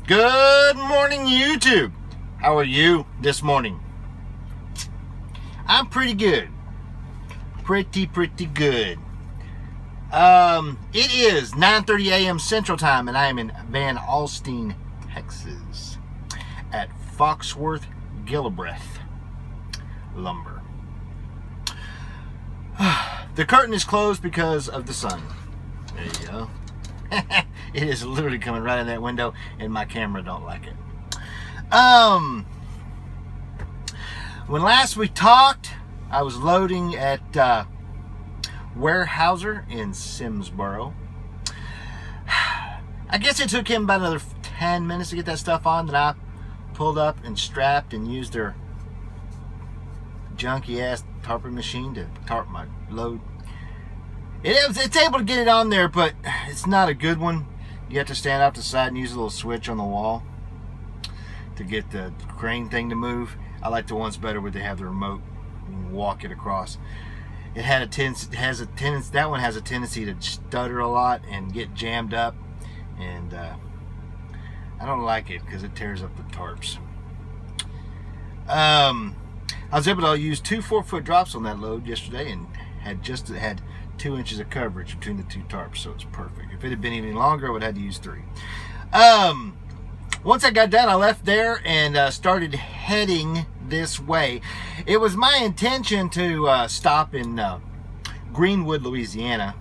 Good morning, YouTube. How are you this morning? I'm pretty good. Pretty good. It is 9:30 a.m. Central Time, and I am in Van Alstyne, Texas, at Foxworth Gillibreth Lumber. The curtain is closed because of the sun. There you go. It is literally coming right in that window, and my camera don't like it. When last we talked, I was loading at Weyerhaeuser in Simsboro. I guess it took him about another 10 minutes to get that stuff on. Then I pulled up and strapped and used their junky ass tarping machine to tarp my load. It's able to get it on there, but it's not a good one. You have to stand out the side and use a little switch on the wall to get the crane thing to move. I like the ones better where they have the remote. You can walk it across. That one has a tendency to stutter a lot and get jammed up, and I don't like it because it tears up the tarps. I was able to use two 4-foot drops on that load yesterday, and had 2 inches of coverage between the two tarps, so it's perfect. If it had been even longer, I would have had to use 3. Once I got done, I left there and started heading this way. It was my intention to stop in Greenwood, Louisiana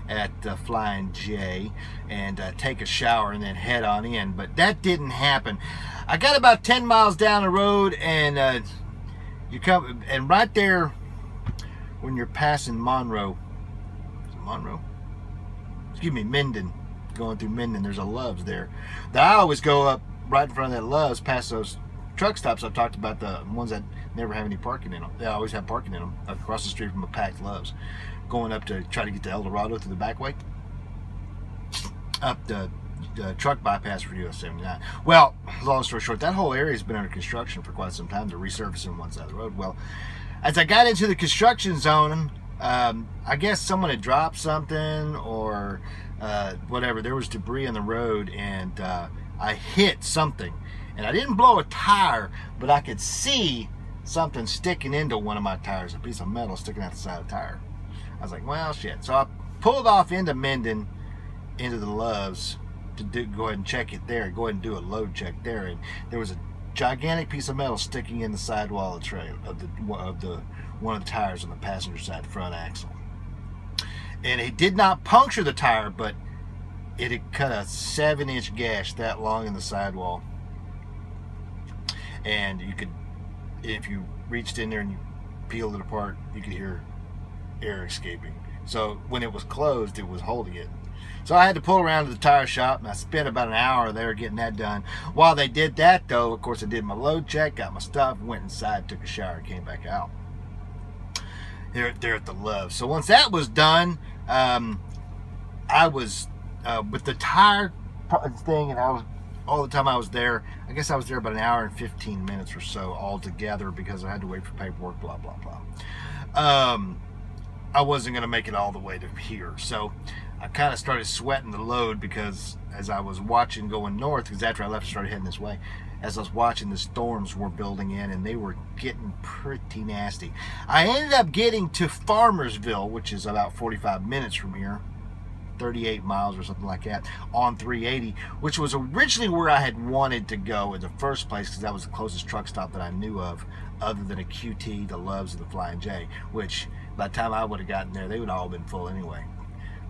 at Flying J and take a shower and then head on in, but that didn't happen. I got about 10 miles down the road, and you come, and right there when you're passing Monroe, Minden, going through Minden, there's a Love's there. I always go up right in front of that Love's, past those truck stops I've talked about, the ones that never have any parking in them. They always have parking in them, across the street from a packed Love's. Going up to try to get to El Dorado through the back way, up the truck bypass for US 79. Well, long story short, that whole area has been under construction for quite some time. They're resurfacing one side of the road. Well, as I got into the construction zone, I guess someone had dropped something or whatever. There was debris on the road, and I hit something, and I didn't blow a tire, but I could see something sticking into one of my tires, a piece of metal sticking out the side of the tire. I was like, well, shit. So I pulled off into Minden, into the Love's, to go ahead and check it there, go ahead and do a load check there, and there was a gigantic piece of metal sticking in the sidewall of the trailer, of the one of the tires on the passenger side front axle. And it did not puncture the tire, but it had cut a 7-inch gash that long in the sidewall. And you could, if you reached in there and you peeled it apart, you could hear air escaping. So when it was closed, it was holding it. So I had to pull around to the tire shop, and I spent about an hour there getting that done. While they did that, though, of course, I did my load check, got my stuff, went inside, took a shower, came back out. There at the Love. So once that was done, I was with the tire thing, and I was all the time I was there. I guess I was there about an hour and 15 minutes or so altogether, because I had to wait for paperwork, blah blah blah. I wasn't going to make it all the way to here, so I kind of started sweating the load, because as I was watching going north, because after I left I started heading this way, as I was watching, the storms were building in, and they were getting pretty nasty. I ended up getting to Farmersville, which is about 45 minutes from here, 38 miles or something like that, on 380, which was originally where I had wanted to go in the first place, because that was the closest truck stop that I knew of, other than a QT, the Love's, and the Flying J, which by the time I would have gotten there, they would all have been full anyway.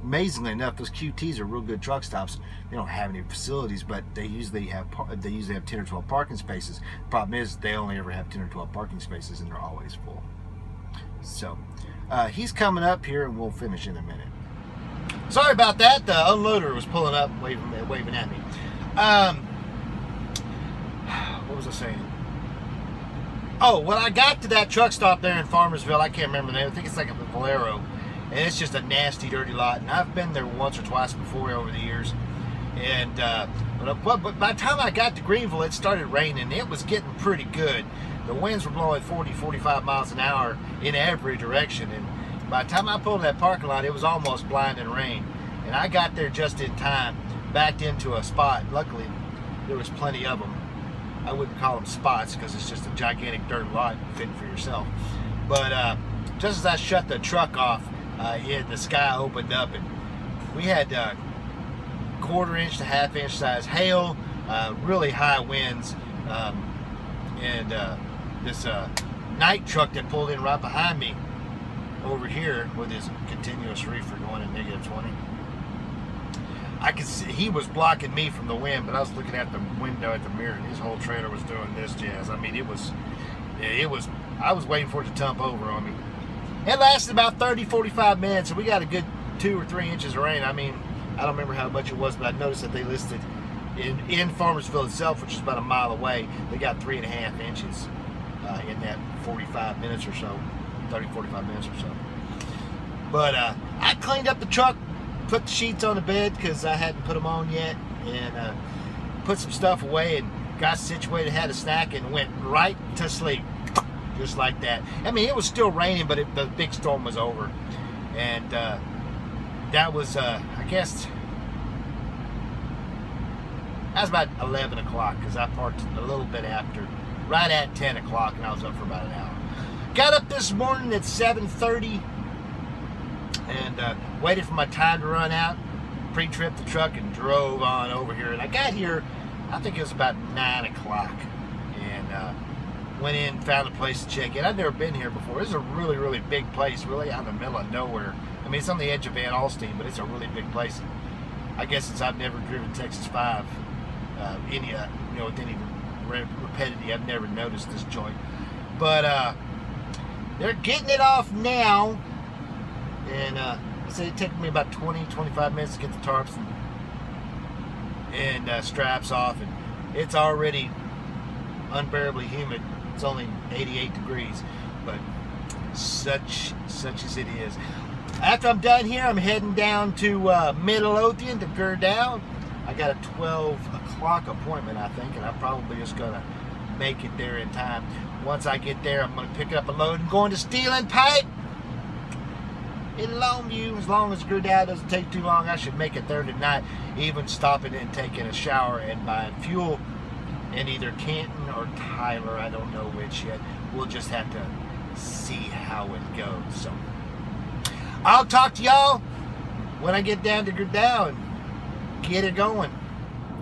Amazingly enough, those QTs are real good truck stops. They don't have any facilities, but they usually have 10 or 12 parking spaces. The problem is they only ever have 10 or 12 parking spaces, and they're always full. So he's coming up here, and we'll finish in a minute. Sorry about that. The unloader was pulling up, waving at me. What was I saying? Oh, when I got to that truck stop there in Farmersville, I can't remember the name. I think it's like a Valero. And it's just a nasty, dirty lot. And I've been there once or twice before over the years. And but by the time I got to Greenville, it started raining. It was getting pretty good. The winds were blowing 40, 45 miles an hour in every direction. And by the time I pulled in that parking lot, it was almost blinding rain. And I got there just in time, backed into a spot. Luckily, there was plenty of them. I wouldn't call them spots because it's just a gigantic dirt lot fitting for yourself. But just as I shut the truck off, the sky opened up, and we had 1/4 inch to 1/2 inch size hail, really high winds, and this night truck that pulled in right behind me over here with his continuous reefer going at -20. I could see he was blocking me from the wind, but I was looking at the window at the mirror, and his whole trailer was doing this jazz. I mean, it was. I was waiting for it to tump over on me. It lasted about 30-45 minutes, and we got a good 2 or 3 inches of rain. I mean, I don't remember how much it was, but I noticed that they listed in Farmersville itself, which is about a mile away, they got 3.5 inches in that 45 minutes or so, 30-45 minutes or so. But I cleaned up the truck, put the sheets on the bed because I hadn't put them on yet, and put some stuff away and got situated, had a snack, and went right to sleep, just like that. I mean, it was still raining, but the big storm was over, and that was, I guess, that was about 11 o'clock because I parked a little bit after, right at 10 o'clock, and I was up for about an hour. Got up this morning at 7:30 and waited for my time to run out, pre-tripped the truck, and drove on over here. And I got here, I think it was about 9 o'clock, and went in, found a place to check in. I've never been here before. This is a really, really big place, really out in the middle of nowhere. I mean, it's on the edge of Van Alstyne, but it's a really big place. I guess since I've never driven Texas 5, with any rapidity, I've never noticed this joint. But they're getting it off now, and I said it took me about 20-25 minutes to get the tarps and straps off, and it's already unbearably humid. It's only 88 degrees, but such as it is. After I'm done here, I'm heading down to Midlothian to Gerdau. I got a 12 o'clock appointment, I think, and I'm probably just gonna make it there in time. Once I get there, I'm gonna pick up a load and go into Steel and Pipe in Longview. As long as Gerdau doesn't take too long, I should make it there tonight, even stopping and taking a shower and buying fuel in either Canton or Tyler. I don't know which yet. We'll just have to see how it goes. So I'll talk to y'all when I get down to Gerdau and get it going.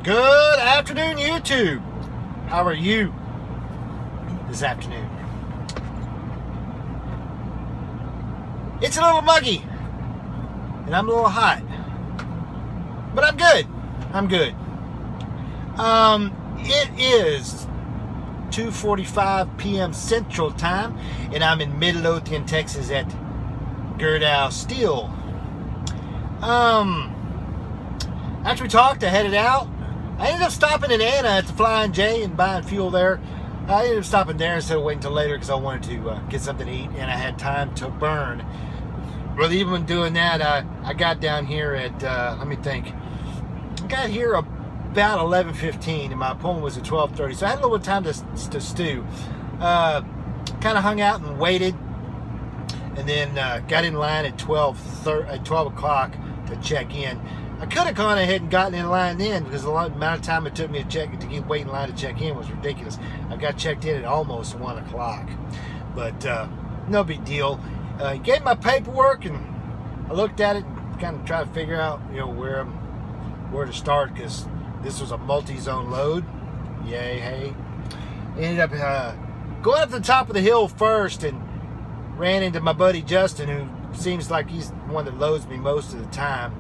Good afternoon, YouTube. How are you this afternoon? It's a little muggy, and I'm a little hot, but I'm good. I'm good. It is 2:45 p.m. Central Time, and I'm in Midlothian, Texas at Gerdau Steel. After we talked, I headed out. I ended up stopping in Anna at the Flying J and buying fuel there. I ended up stopping there instead of waiting until later because I wanted to get something to eat, and I had time to burn. But even when doing that, I got down here at, let me think, I got here about 11:15, and my appointment was at 12:30, so I had a little bit of time to stew. Kind of hung out and waited, and then got in line at 12 o'clock to check in. I could have gone ahead and gotten in line then, because the amount of time it took me to keep waiting in line to check in was ridiculous. I got checked in at almost 1 o'clock, but no big deal. Gave my paperwork, and I looked at it and kind of tried to figure out, where to start, because this was a multi-zone load. Yay, hey. Ended up going up to the top of the hill first, and ran into my buddy Justin, who seems like he's the one that loads me most of the time.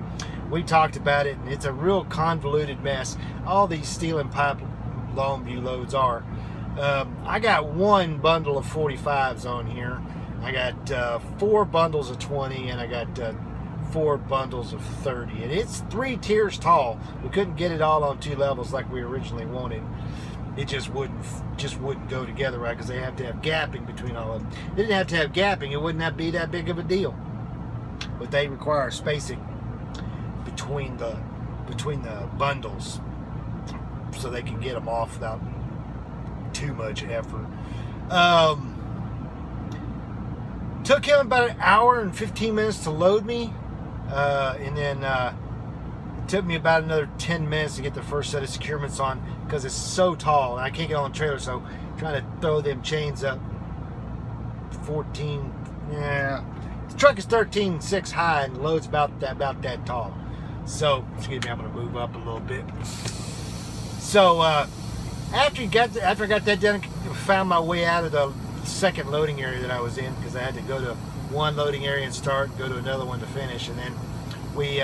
We talked about it, and it's a real convoluted mess. All these Steel and Pipe Longview loads are. I got one bundle of 45s on here. I got 4 bundles of 20, and I got 4 bundles of 30. And it's 3 tiers tall. We couldn't get it all on 2 levels like we originally wanted. It just wouldn't go together right, because they have to have gapping between all of them. They didn't have to have gapping, it wouldn't be that big of a deal. But they require spacing between the bundles, so they can get them off without too much effort. Took him about an hour and 15 minutes to load me, and then it took me about another 10 minutes to get the first set of securements on. because it's so tall and I can't get on the trailer. So trying to throw them chains up 14. Yeah, the truck is 13.6 high and loads about that tall. So excuse me, I'm gonna move up a little bit. So after I got that done, I found my way out of the second loading area that I was in, because I had to go to one loading area and start, go to another one to finish, and then we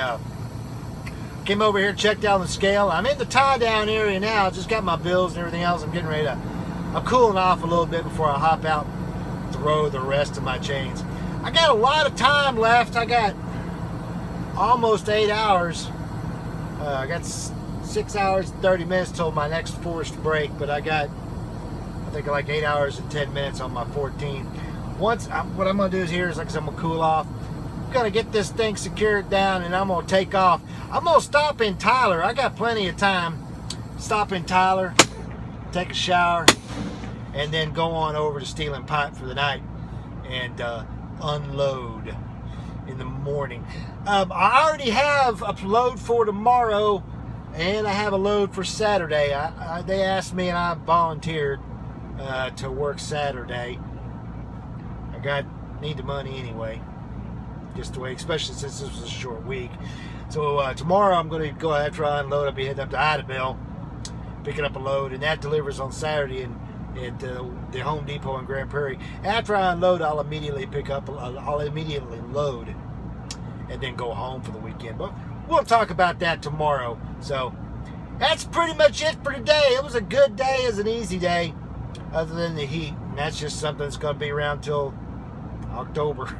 came over here, checked out the scale. I'm in the tie down area now. Just got my bills and everything else. I'm getting ready to, I'm cooling off a little bit before I hop out, throw the rest of my chains. I got a lot of time left. I got almost 8 hours. I got 6 hours and 30 minutes till my next forced break, but I got, I think, like 8 hours and 10 minutes on my 14. What I'm gonna do is here is, like I said, I'm gonna cool off. I'm gonna get this thing secured down and I'm gonna take off. I'm gonna stop in Tyler. I got plenty of time. Stop in Tyler, take a shower, and then go on over to Steel and Pipe for the night and unload in the morning. I already have a load for tomorrow, and I have a load for Saturday. They asked me and I volunteered to work Saturday. I need the money anyway, just the way, especially since this was a short week. So tomorrow I'm going to go, after I unload, I'll be heading up to Idabel, picking up a load, and that delivers on Saturday at the Home Depot in Grand Prairie. After I unload, I'll immediately load and then go home for the weekend. But we'll talk about that tomorrow. So that's pretty much it for today. It was a good day. It was an easy day, other than the heat. And that's just something that's going to be around till October.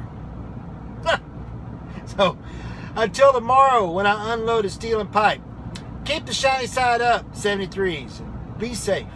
So until tomorrow, when I unload a Steel and Pipe, keep the shiny side up, 73s. Be safe.